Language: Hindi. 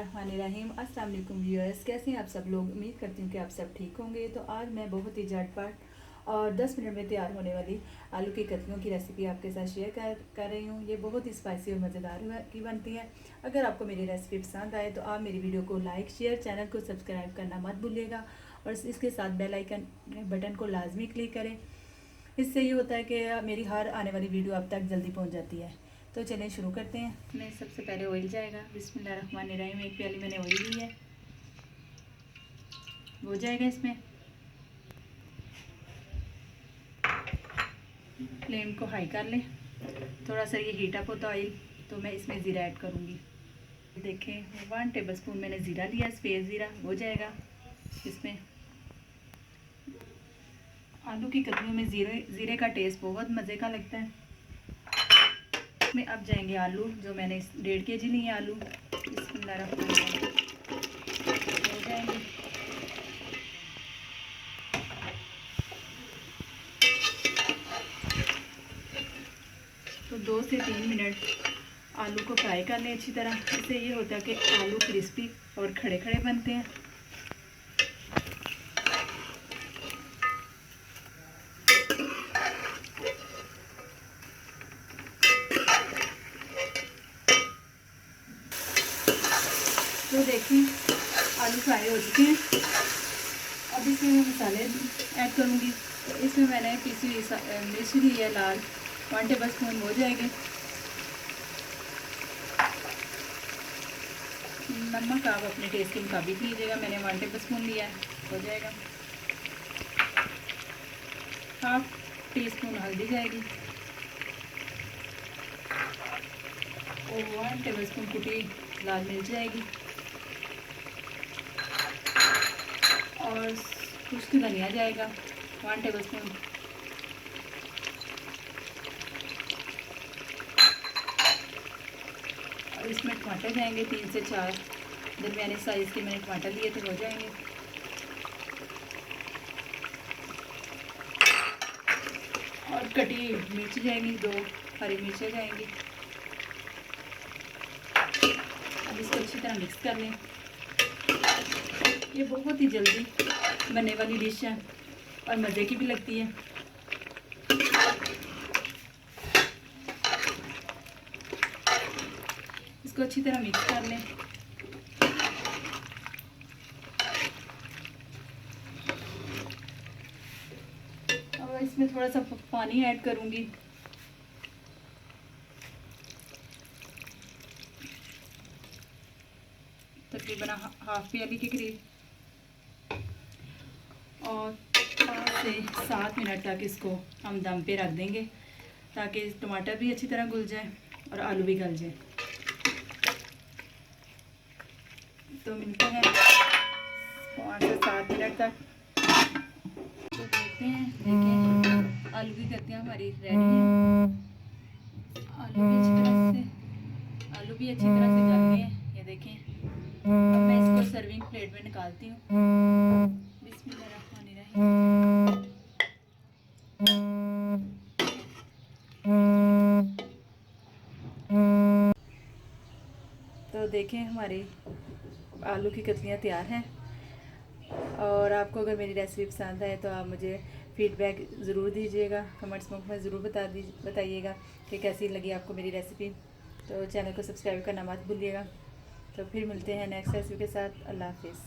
बिस्मिल्लाहिर्रहमानिर्रहीम। अस्सलाम वालेकुम व्यूअर्स, कैसे हैं आप सब लोग। उम्मीद करती हूँ कि आप सब ठीक होंगे। तो आज मैं बहुत ही झटपट और 10 मिनट में तैयार होने वाली आलू की कतलियों की रेसिपी आपके साथ शेयर कर रही हूँ। ये बहुत ही स्पाइसी और मज़ेदार की बनती है। अगर आपको मेरी रेसिपी पसंद आए तो आप मेरी वीडियो को लाइक शेयर, चैनल को सब्सक्राइब करना मत भूलिएगा और इसके साथ बेल आइकन बटन को लाजमी क्लिक करें। इससे ये होता है कि मेरी हर आने वाली वीडियो अब तक जल्दी पहुंच जाती है। तो चलें शुरू करते हैं। इसमें सबसे पहले ऑयल जाएगा। बिस्मिल्लाहिर्रहमानिर्रहीम। एक प्याली मैंने ऑयल ली है, हो जाएगा। इसमें फ्लेम को हाई कर लें। थोड़ा सा ये हीट अप होता ऑयल तो मैं इसमें ज़ीरा ऐड करूँगी। देखें 1 टेबलस्पून मैंने ज़ीरा लिया, सफ़ेद ज़ीरा हो जाएगा। इसमें आलू की कतलियों में ज़ीरे का टेस्ट बहुत मज़े का लगता है। इसमें अब जाएंगे आलू, जो मैंने 1.5 kg लिए आलू। बिस्मिल्लाहिर्रहमानिर्रहीम हो जाएंगे। तो 2 से 3 मिनट आलू को फ्राई कर लें अच्छी तरह। इससे ये होता है कि आलू क्रिस्पी और खड़े खड़े बनते हैं। तो देखिए आलू फ्राई हो चुके हैं। अब इसमें मैं मसाले ऐड करूँगी। तो इसमें मैंने पीसी हुई मिर्च ली है लाल, 1 टेबलस्पून हो जाएगी। नमक आप अपने टेस्ट के मुताबिक लीजिएगा, मैंने 1 टेबलस्पून लिया है, हो जाएगा। 1/2 टीस्पून हल्दी जाएगी और 1 टेबलस्पून कुटी लाल मिर्च जाएगी और खुश्क धनिया जाएगा 1 टेबलस्पून। और इसमें टमाटर जाएंगे 3 से 4 दरमियाने साइज़ के मैंने टमाटर लिए थे, हो जाएंगे। और कटी मिर्च जाएंगी, 2 हरी मिर्चें जाएंगी। अब इसको अच्छी तरह मिक्स कर लें। ये बहुत ही जल्दी बनने वाली डिश है और मज़े की भी लगती है। इसको अच्छी तरह मिक्स कर लें। और इसमें थोड़ा सा पानी ऐड करूँगी। तकरीबन 1/2 प्याली के करीब। और 5 से 7 मिनट तक इसको हम दम पे रख देंगे ताकि टमाटर भी अच्छी तरह घुल जाए और आलू भी गल जाए। तो मिलते हैं 5 से 7 मिनट तक। तो देखते हैं, देखिए आलू की कतलियाँ हमारी रेडी हैं। आलू भी अच्छी तरह से गल गए हैं, ये देखें। अब मैं इसको सर्विंग प्लेट में निकालती हूँ। बिस्मिल्लाहिर्रहमानिर्रहीम। तो देखें हमारी आलू की कतलियाँ तैयार हैं। और आपको अगर मेरी रेसिपी पसंद आए तो आप मुझे फीडबैक ज़रूर दीजिएगा, कमेंट्स बॉक्स में ज़रूर बताइएगा कि कैसी लगी आपको मेरी रेसिपी। तो चैनल को सब्सक्राइब करना मत भूलिएगा। तो फिर मिलते हैं नेक्स्ट रेसिपी के साथ। अल्लाह हाफिज़।